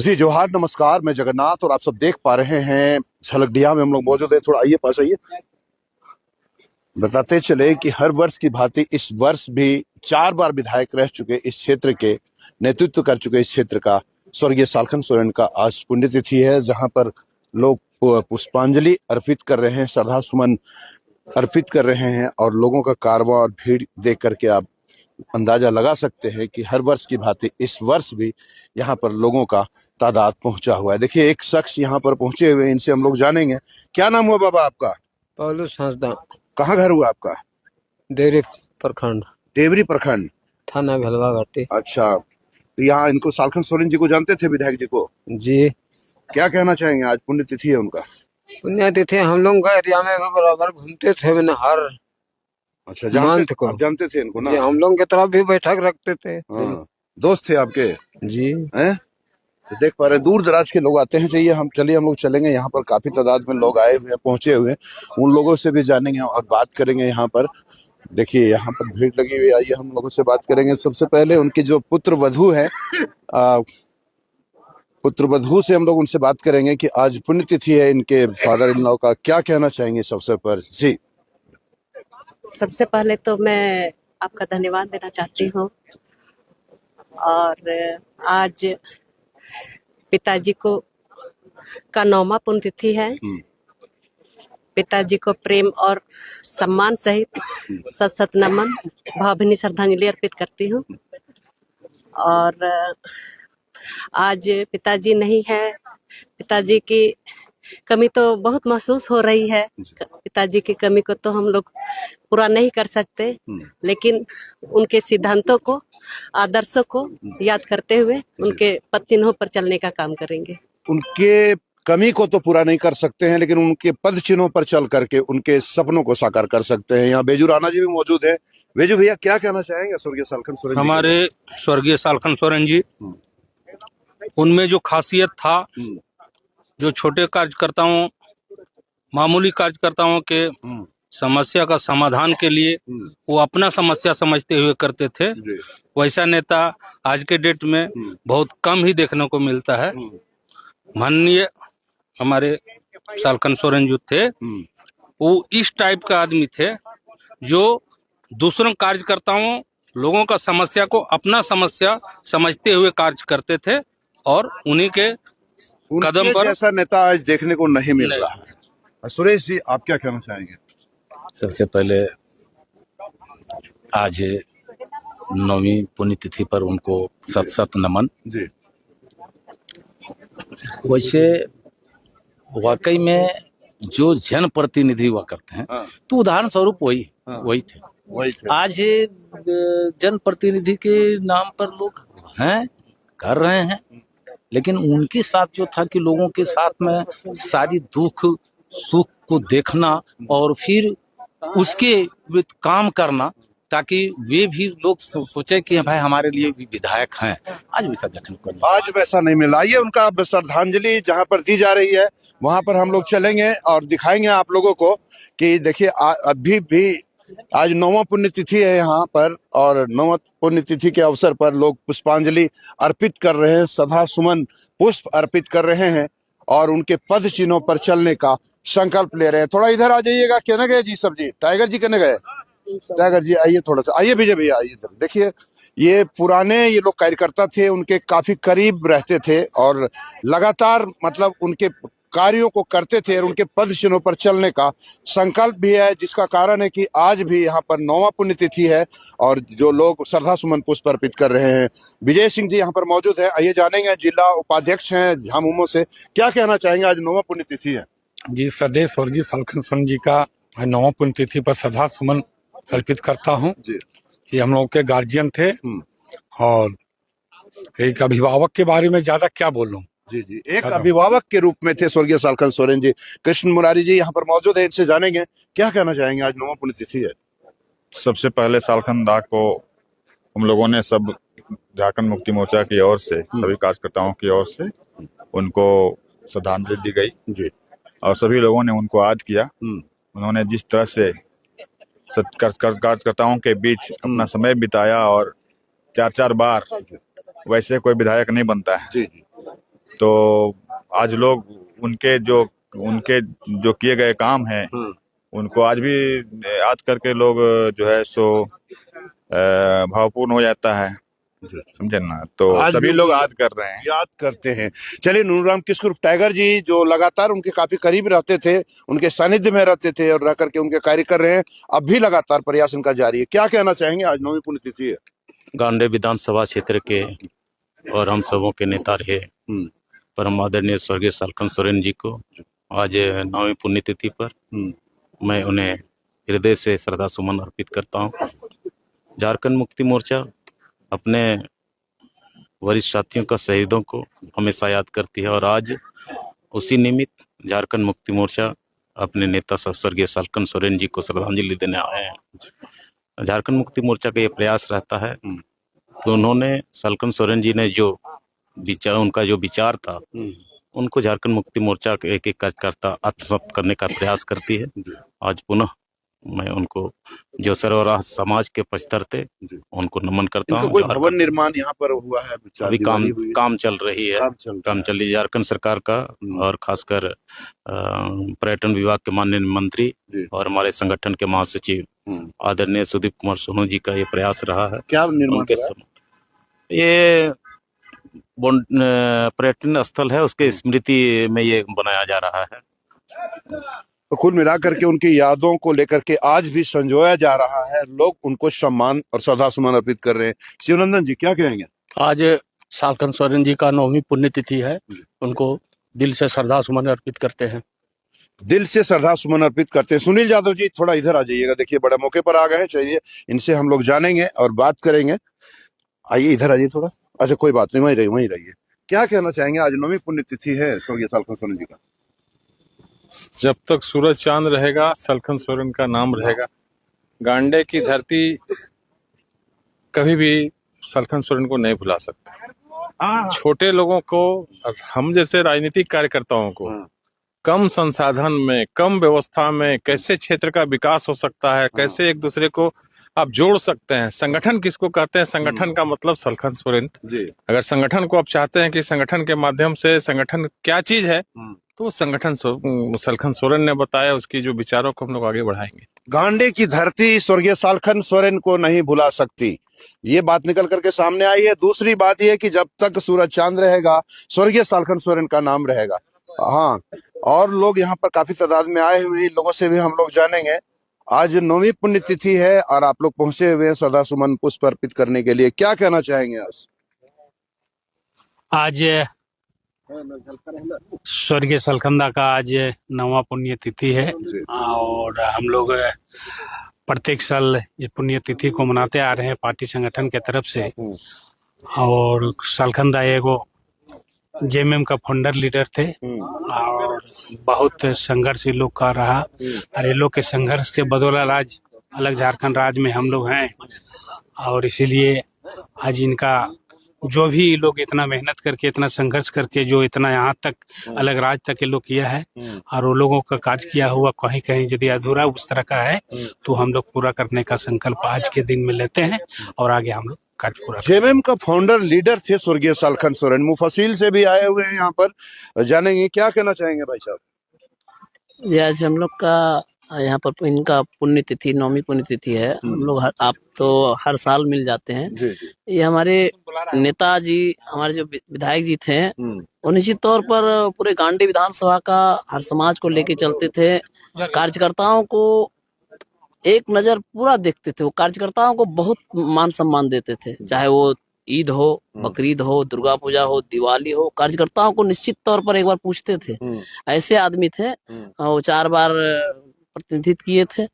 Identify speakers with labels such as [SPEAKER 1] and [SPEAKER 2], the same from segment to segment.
[SPEAKER 1] जी जोहार, नमस्कार। मैं जगन्नाथ और आप सब देख पा रहे हैं झलकडिया में हम लोग मौजूद हैं। थोड़ा आइए, पास आइए। बताते चले कि हर वर्ष की भांति इस वर्ष भी 4 बार विधायक रह चुके, इस क्षेत्र के नेतृत्व कर चुके, इस क्षेत्र का स्वर्गीय सालखन सोरेन का आज पुण्यतिथि है, जहां पर लोग पुष्पांजलि अर्पित कर रहे हैं, श्रद्धा सुमन अर्पित कर रहे हैं। और लोगों का कारवां और भीड़ देख करके आप अंदाजा लगा सकते हैं कि हर वर्ष की भांति इस वर्ष भी यहाँ पर लोगों का तादाद पहुंचा हुआ है। देखिए, एक शख्स यहाँ पर पहुंचे हुए हैं, इनसे हम लोग जानेंगे। क्या नाम हुआ बाबा आपका?
[SPEAKER 2] पौलुस हंसदा।
[SPEAKER 1] कहाँ घर हुआ आपका?
[SPEAKER 2] देवरी प्रखंड,
[SPEAKER 1] देवरी प्रखंड,
[SPEAKER 2] थाना भेलवा घाटी।
[SPEAKER 1] अच्छा, तो यहाँ इनको सालखन सोरेन जी को जानते थे, विधायक जी को?
[SPEAKER 2] जी।
[SPEAKER 1] क्या कहना चाहेंगे? आज पुण्यतिथि है उनका।
[SPEAKER 2] पुण्यतिथि हम लोग का एरिया में भी बराबर घूमते थे, मैंने हर
[SPEAKER 1] अच्छा,
[SPEAKER 2] मंथ को।
[SPEAKER 1] आप जानते थे इनको ना?
[SPEAKER 2] जी, हम लोग की तरफ भी बैठक रखते थे।
[SPEAKER 1] हाँ, दोस्त थे आपके?
[SPEAKER 2] जी।
[SPEAKER 1] हैं? तो देख पा रहे हैं, दूर दराज के लोग आते हैं। चाहिए हम लोग चलेंगे। यहाँ पर काफी तादाद में लोग आए हुए हैं, पहुंचे हुए हैं। उन लोगों से भी जानेंगे और बात करेंगे। यहाँ पर देखिए, यहाँ पर भीड़ लगी हुई है। आइए हम लोगों से बात करेंगे। सबसे पहले उनकी जो पुत्र वधू है, पुत्र वधू से हम लोग उनसे बात करेंगे कि आज पुण्यतिथि है इनके फादर इन लॉ का। क्या कहना चाहेंगे सबसे पर? जी,
[SPEAKER 3] सबसे पहले तो मैं आपका धन्यवाद देना चाहती हूँ। और आज पिताजी को का 9वां पुण्यतिथि है। पिताजी को प्रेम और सम्मान सहित सत सत नमन, भावभीनी श्रद्धांजलि अर्पित करती हूँ। और आज पिताजी नहीं है, पिताजी की कमी तो बहुत महसूस हो रही है। पिताजी की कमी को तो हम लोग पूरा नहीं कर सकते, लेकिन उनके सिद्धांतों को, आदर्शों को याद करते हुए उनके पद चिन्हों पर चलने का काम करेंगे।
[SPEAKER 1] उनके कमी को तो पूरा नहीं कर सकते हैं, लेकिन उनके पद चिन्हों पर चल करके उनके सपनों को साकार कर सकते हैं। यहाँ बेजू राणा जी भी मौजूद है। बेजू भैया, क्या कहना चाहेंगे स्वर्गीय सालखन सोरेन जी?
[SPEAKER 4] हमारे स्वर्गीय सालखन सोरेन जी, उनमें जो खासियत था, जो छोटे कार्यकर्ताओं, मामूली कार्यकर्ताओं के समस्या का समाधान के लिए वो अपना समस्या समझते हुए करते थे, वैसा नेता आज के डेट में बहुत कम ही देखने को मिलता है। माननीय हमारे सालखन सोरेन जो थे, वो इस टाइप का आदमी थे जो दूसरों कार्यकर्ताओं, लोगों का समस्या को अपना समस्या समझते हुए कार्य करते थे और उन्हीं के कदम पर
[SPEAKER 1] ऐसा नेता आज देखने को नहीं मिल रहा है। सुरेश जी, आप क्या कहना चाहेंगे?
[SPEAKER 5] सबसे पहले आज 9वीं पुण्यतिथि पर उनको सत सत नमन।
[SPEAKER 1] जी,
[SPEAKER 5] वैसे वाकई में जो जनप्रतिनिधि हुआ करते हैं, तो उदाहरण स्वरूप वही थे। आज जनप्रतिनिधि के नाम पर लोग हैं, कर रहे हैं, लेकिन उनके साथ जो था कि लोगों के साथ में सारी दुख सुख को देखना और फिर उसके काम करना, ताकि वे भी लोग सोचे कि भाई हमारे लिए भी विधायक हैं। आज वैसा देखने को नहीं,
[SPEAKER 1] आज वैसा नहीं मिला। आइए, उनका श्रद्धांजलि जहां पर दी जा रही है वहां पर हम लोग चलेंगे और दिखाएंगे आप लोगों को कि देखिए, अभी भी आज 9वां पुण्यतिथि है यहाँ पर। और 9वां पुण्यतिथि के अवसर पर लोग पुष्पांजलि अर्पित कर रहे हैं, श्रद्धा सुमन पुष्प अर्पित कर रहे हैं और उनके पद चिन्हों पर चलने का संकल्प ले रहे हैं। थोड़ा इधर आ जाइएगा। कहने गए जी सब जी? टाइगर जी कहने गए? टाइगर जी आइए, थोड़ा सा आइए। विजय भैया आइए इधर। देखिए, ये पुराने ये लोग कार्यकर्ता थे, उनके काफी करीब रहते थे और लगातार मतलब उनके कार्यों को करते थे और उनके पद चिन्हों पर चलने का संकल्प भी है, जिसका कारण है कि आज भी यहाँ पर 9वां पुण्यतिथि है और जो लोग श्रद्धा सुमन पुष्प अर्पित कर रहे हैं। विजय सिंह जी यहाँ पर मौजूद है। आइए जानेंगे, जिला उपाध्यक्ष हैं झामुमो से। क्या कहना चाहेंगे? आज 9वां पुण्यतिथि है
[SPEAKER 6] जी। सदैव स्वर्गीय सालखन सोरेन जी का 9वां पुण्यतिथि पर श्रद्धा सुमन अर्पित करता हूँ। ये हम लोग के गार्जियन थे और एक अभिभावक के बारे में ज्यादा क्या बोलूं।
[SPEAKER 1] जी जी, एक अभिभावक के रूप में थे स्वर्गीय सालखन सोरेन जी। कृष्ण मुरारी जी यहाँ पर मौजूद है, इनसे जानेंगे क्या कहना चाहेंगे। आज 9वां पुण्यतिथि है।
[SPEAKER 7] सबसे पहले सालखन दा को हम लोगों ने सब झारखंड मुक्ति मोर्चा की ओर से, सभी कार्यकर्ताओं की ओर से उनको श्रद्धांजलि दी गई जी। और सभी लोगों ने उनको याद किया। उन्होंने जिस तरह से कार्यकर्ताओं के बीच अपना समय बिताया और 4-4 बार, वैसे कोई विधायक नहीं बनता है। तो आज लोग उनके जो किए गए काम हैं उनको आज भी याद करके लोग जो है सो भावपूर्ण हो जाता है, समझे ना। तो
[SPEAKER 1] आज
[SPEAKER 7] सभी
[SPEAKER 1] भी
[SPEAKER 7] लोग याद कर रहे हैं।
[SPEAKER 1] याद करते हैं। चलिए, नूरराम किस्कुर टाइगर जी जो लगातार उनके काफी करीब रहते थे, उनके सानिध्य में रहते थे और रह करके उनके कार्य कर रहे हैं, अब भी लगातार प्रयास इनका जारी है। क्या कहना चाहेंगे? आज 9वीं पुण्यतिथि है।
[SPEAKER 5] गांडे विधानसभा क्षेत्र के और हम सबों के नेता रहे परम आदरणीय स्वर्गीय सालखन सोरेन जी को आज 9वीं पुण्यतिथि पर मैं उन्हें हृदय से श्रद्धा सुमन अर्पित करता हूं। झारखंड मुक्ति मोर्चा अपने वरिष्ठ साथियों का शहीदों को हमेशा याद करती है और आज उसी निमित्त झारखंड मुक्ति मोर्चा अपने नेता स्वर्गीय सालखन सोरेन जी को श्रद्धांजलि देने आए हैं। झारखंड मुक्ति मोर्चा का ये प्रयास रहता है कि उन्होंने सालखन सोरेन जी ने जो उनका जो विचार था उनको झारखंड मुक्ति मोर्चा के एक कार्यकर्ता आत्मसात करने का प्रयास करती है। आज पुनः मैं उनको जो सर्वराह समाज के पचतर थे उनको नमन करता हूँ।
[SPEAKER 1] कोई भवन निर्माण यहाँ पर हुआ है?
[SPEAKER 5] अभी काम चल रही है, काम चल रही है झारखंड सरकार का और खासकर पर्यटन विभाग के माननीय मंत्री और हमारे संगठन के महासचिव आदरणीय सुदीप कुमार सोनू जी का ये प्रयास रहा है।
[SPEAKER 1] क्या निर्माण?
[SPEAKER 5] ये पर्यटन स्थल है, उसके स्मृति में ये बनाया जा रहा है।
[SPEAKER 1] तो कुल मिलाकर के उनकी यादों को लेकर के आज भी संजोया जा रहा है। लोग उनको सम्मान और श्रद्धा सुमन अर्पित कर रहे हैं। शिवनंदन जी क्या कहेंगे?
[SPEAKER 8] आज सालखन सोरेन जी का 9वीं पुण्यतिथि है, उनको दिल से श्रद्धा सुमन अर्पित करते हैं।
[SPEAKER 1] दिल से श्रद्धा सुमन अर्पित करते हैं। सुनील यादव जी थोड़ा इधर आ जाइएगा, देखिए बड़े मौके पर आ गए हैं। चलिए इनसे हम लोग जानेंगे और बात करेंगे। आइए इधर आइए थोड़ा। अच्छा कोई बात नहीं, वहीं रहिए। क्या कहना चाहेंगे? आज 9वीं पुण्यतिथि है स्वर्गीय सालखन सोरेन जी का।
[SPEAKER 9] जब तक सूरज चांद रहेगा सालखन सोरेन का नाम रहेगा। गांडे की धरती कभी भी सालखन सोरेन को नहीं भुला सकता। छोटे लोगों को, हम जैसे राजनीतिक कार्यकर्ताओं को कम संसाधन में, कम व्यवस्था में कैसे क्षेत्र का विकास हो सकता है, कैसे एक दूसरे को आप जोड़ सकते हैं। संगठन किसको कहते हैं? संगठन का मतलब सालखन सोरेन। अगर संगठन को आप चाहते हैं कि संगठन के माध्यम से संगठन क्या चीज है, तो संगठन सालखन सोरेन ने बताया, उसकी जो विचारों को हम लोग आगे बढ़ाएंगे।
[SPEAKER 1] गांडे की धरती स्वर्गीय सालखन सोरेन को नहीं भुला सकती, ये बात निकल करके सामने आई है। दूसरी बात यह कि जब तक सूरज चांद रहेगा स्वर्गीय सालखन सोरेन का नाम रहेगा। हाँ, और लोग यहाँ पर काफी तादाद में आए हुए, लोगों से भी हम लोग जानेंगे। आज 9वीं पुण्यतिथि है और आप लोग पहुंचे हुए हैं श्रद्धा सुमन पुष्प अर्पित करने के लिए। क्या कहना चाहेंगे?
[SPEAKER 10] आज स्वर्गीय सालखन का आज 9वां पुण्यतिथि है और हम लोग प्रत्येक साल ये पुण्यतिथि को मनाते आ रहे हैं पार्टी संगठन के तरफ से। और सालखन एगो जेएमएम का फाउंडर लीडर थे और बहुत संघर्ष ये लोग कर रहा और ये लोग के संघर्ष के बदौलत आज अलग झारखंड राज्य में हम लोग हैं। और इसीलिए आज इनका जो भी लोग इतना मेहनत करके, इतना संघर्ष करके जो इतना यहाँ तक अलग राज्य तक ये लोग किया है और वो लोगों का कार्य किया हुआ कहीं कहीं यदि अधूरा उस तरह का है तो हम लोग पूरा करने का संकल्प आज के दिन में लेते हैं और आगे हम लोग कार्य पूरा।
[SPEAKER 1] जेएमएम का फाउंडर लीडर थे स्वर्गीय सालखन सोरेन। मुफस्सिल से भी आए हुए हैं यहाँ पर, जानेंगे क्या कहना चाहेंगे भाई साहब?
[SPEAKER 11] जी, आज हम लोग का यहाँ पर इनका पुण्यतिथि 9वीं पुण्यतिथि है। हम लोग आप तो हर साल मिल जाते हैं। ये हमारे नेताजी, हमारे जो विधायक जी थे, वो निश्चित तौर पर पूरे गांडी विधानसभा का हर समाज को लेके चलते थे। कार्यकर्ताओं को एक नजर पूरा देखते थे। वो कार्यकर्ताओं को बहुत मान सम्मान देते थे, चाहे वो ईद हो, बकरीद हो, दुर्गा पूजा हो, दिवाली हो, कार्यकर्ताओं को निश्चित तौर पर एक बार पूछते थे। ऐसे आदमी थे, वो 4 बार प्रतिनिधित्व किए थे।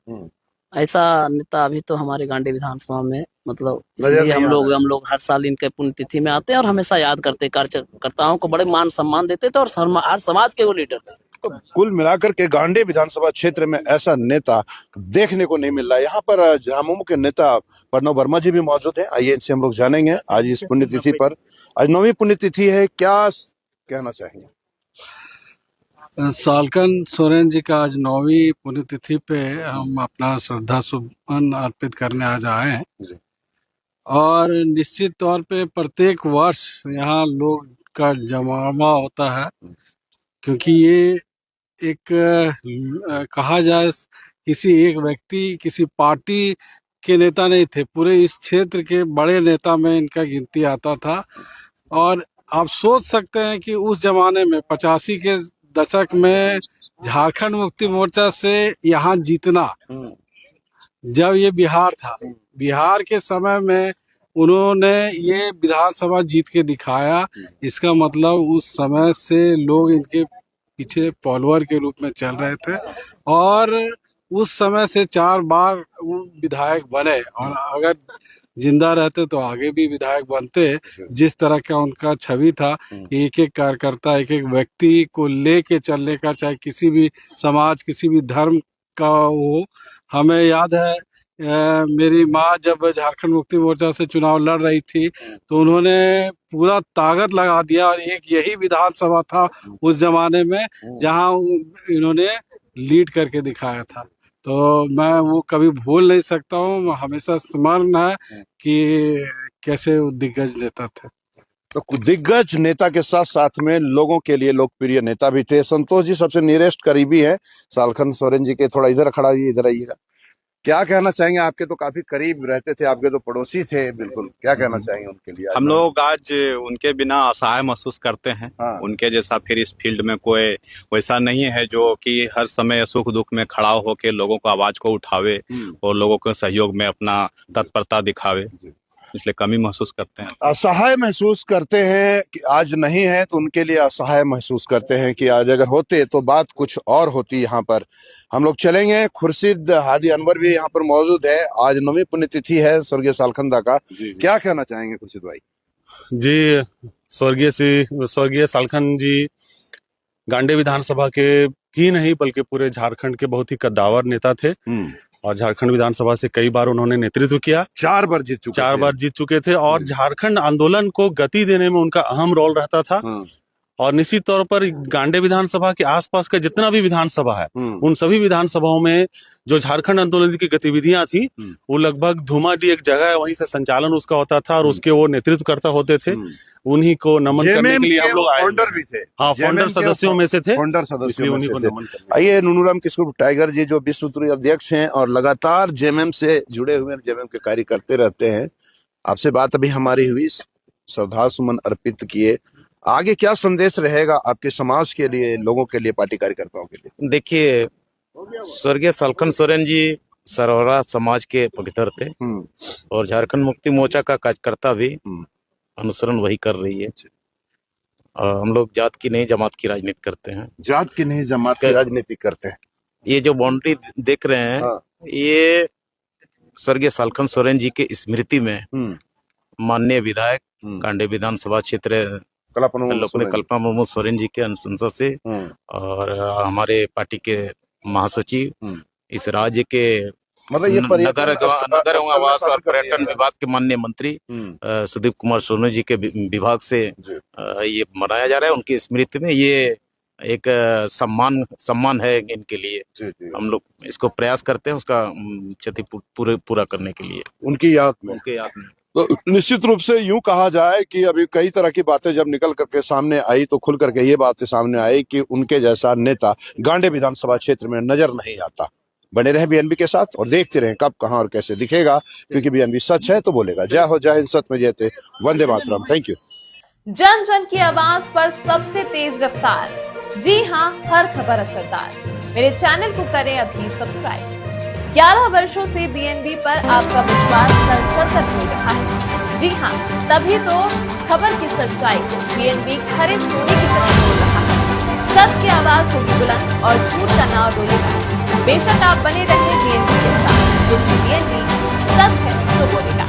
[SPEAKER 11] ऐसा नेता अभी तो हमारे गांडी विधानसभा में, मतलब इसलिए हम लोग हर साल इनके पुण्यतिथि में आते हैं और हमेशा याद करते। कार्यकर्ताओं को बड़े मान सम्मान देते थे और हर समाज के वो लीडर थे।
[SPEAKER 1] तो कुल मिलाकर के गांडी विधानसभा क्षेत्र में ऐसा नेता देखने को नहीं मिल रहा है। यहाँ पर झामुमो के नेता प्रणव वर्मा जी भी मौजूद हैं। आइए इनसे हम लोग जानेंगे आज इस पुण्यतिथि पर। आज 9वीं पुण्यतिथि है, क्या कहना चाहेंगे?
[SPEAKER 12] सालखन सोरेन जी का आज 9वीं पुण्यतिथि पे हम अपना श्रद्धा सुमन अर्पित करने आज आए हैं और निश्चित तौर पे प्रत्येक वर्ष यहाँ लोग का जमावा होता है, क्योंकि ये एक कहा जाए किसी एक व्यक्ति, किसी पार्टी के नेता नहीं थे, पूरे इस क्षेत्र के बड़े नेता में इनका गिनती आता था। और आप सोच सकते हैं कि उस जमाने में 85 के दशक में झारखंड मुक्ति मोर्चा से यहाँ जीतना, जब ये बिहार था, बिहार के समय में उन्होंने ये विधानसभा जीत के दिखाया। इसका मतलब उस समय से लोग इनके पीछे फॉलोअर के रूप में चल रहे थे और उस समय से 4 बार वो विधायक बने, और अगर जिंदा रहते तो आगे भी विधायक बनते। जिस तरह का उनका छवि था, एक एक कार्यकर्ता, एक एक व्यक्ति को लेके चलने का, चाहे किसी भी समाज, किसी भी धर्म का हो। हमें याद है मेरी माँ जब झारखंड मुक्ति मोर्चा से चुनाव लड़ रही थी तो उन्होंने पूरा ताकत लगा दिया, और एक यही विधानसभा था उस जमाने में जहां इन्होंने लीड करके दिखाया था। तो मैं वो कभी भूल नहीं सकता हूँ, हमेशा स्मरण है कि कैसे वो दिग्गज नेता थे।
[SPEAKER 1] तो दिग्गज नेता के साथ साथ में लोगों के लिए लोकप्रिय नेता भी थे। संतोष जी सबसे नियरेस्ट करीबी है सालखन सोरेन जी के, थोड़ा इधर खड़ा होइए, इधर आइएगा। क्या कहना चाहेंगे? आपके तो काफी करीब रहते थे, आपके तो पड़ोसी थे बिल्कुल, क्या कहना चाहेंगे उनके लिए?
[SPEAKER 13] हम लोग आज उनके बिना असहाय महसूस करते हैं। उनके जैसा फिर इस फील्ड में कोई वैसा नहीं है जो कि हर समय सुख दुख में खड़ा होकर लोगों को आवाज को उठावे और लोगों के सहयोग में अपना तत्परता दिखावे, इसलिए कमी महसूस करते हैं।
[SPEAKER 1] असहाय महसूस करते हैं कि आज नहीं है, तो उनके लिए असहाय महसूस करते हैं कि आज अगर होते तो बात कुछ और होती। यहाँ पर हम लोग चलेंगे, खुर्शीद हादी अनवर भी यहाँ पर मौजूद है। आज 9वीं पुण्यतिथि है स्वर्गीय सालखनदा का। क्या कहना चाहेंगे खुर्शीद भाई?
[SPEAKER 14] जी, स्वर्गीय सालखन जी गांडे विधानसभा के ही नहीं बल्कि पूरे झारखंड के बहुत ही कद्दावर नेता थे और झारखंड विधानसभा से कई बार उन्होंने नेतृत्व किया।
[SPEAKER 1] 4 बार जीत चुके थे
[SPEAKER 14] और झारखंड आंदोलन को गति देने में उनका अहम रोल रहता था। और निश्चित तौर पर गांडे विधानसभा के आसपास का जितना भी विधानसभा है, उन सभी विधानसभाओं में जो झारखंड आंदोलन की गतिविधियां थी, वो लगभग धूमाडी एक जगह है, वहीं से संचालन उसका होता था और उसके वो नेतृत्व करता होते थे। उन्हीं को नमन करने के लिए हम लोग आए।
[SPEAKER 1] फाउंडर भी थे।
[SPEAKER 14] हाँ, फाउंडर सदस्यों में से थे।
[SPEAKER 1] इसलिए उन्हीं को नमन करने। आइए नूनूराम किस्कुप टाइगर जी जो विश्व स्तरीय अध्यक्ष हैं और लगातार जेएमएम से जुड़े हुए, जेएमएम के कार्य करते रहते हैं, आपसे बात अभी हमारी हुई, श्रद्धा सुमन अर्पित किए। आगे क्या संदेश रहेगा आपके समाज के लिए, लोगों के लिए, पार्टी कार्यकर्ताओं के लिए?
[SPEAKER 5] देखिए, स्वर्गीय सालखन सोरेन जी सरौरा समाज के पक्षधर थे और झारखंड मुक्ति मोर्चा का कार्यकर्ता भी अनुसरण वही कर रही है। हम लोग जात की नहीं जमात की राजनीति करते हैं।
[SPEAKER 1] जात की नहीं जमात की राजनीति करते हैं।
[SPEAKER 5] ये जो बाउंड्री देख रहे हैं, ये स्वर्गीय सालखन सोरेन जी के स्मृति में माननीय विधायक गांडे विधानसभा क्षेत्र कल्पना मुर्मू सोरेन जी के अनुशंसा से और हमारे पार्टी के महासचिव, इस राज्य के नगर एवं आवास और पर्यटन विभाग के माननीय मंत्री सुदीप कुमार सोनू जी के विभाग से ये मनाया जा रहा है। उनकी स्मृति में ये एक सम्मान है इनके लिए। हम लोग इसको प्रयास करते हैं उसका क्षति पूरा करने के लिए,
[SPEAKER 1] उनकी याद में। तो निश्चित रूप से यूं कहा जाए कि अभी कई तरह की बातें जब निकल करके सामने आई तो खुल करके ये बातें सामने आई कि उनके जैसा नेता गांडे विधानसभा क्षेत्र में नजर नहीं आता। बने रहे बीएनबी के साथ और देखते रहे कब, कहां और कैसे दिखेगा, क्योंकि बीएनबी सच है तो बोलेगा। जय हो, जय हिंद, सत्य में जयते, वंदे मातरम। Thank you.
[SPEAKER 15] जन जन की आवाज पर सबसे तेज रफ्तार, जी हाँ, हर खबर असरदार। मेरे चैनल को करें अभी सब्सक्राइब। 11 वर्षों से बीएनबी पर आपका विश्वास सर कर मिल रहा है। जी हाँ, तभी तो खबर की सच्चाई को बीएनबी खरे सोने की तरह बोल रहा है। सच की आवाज होगी बुलंद और झूठ का नाम डोलेगा। बेशक आप बने रहे बीएनबी के साथ, क्योंकि बीएनबी सच है तो बोलेगा।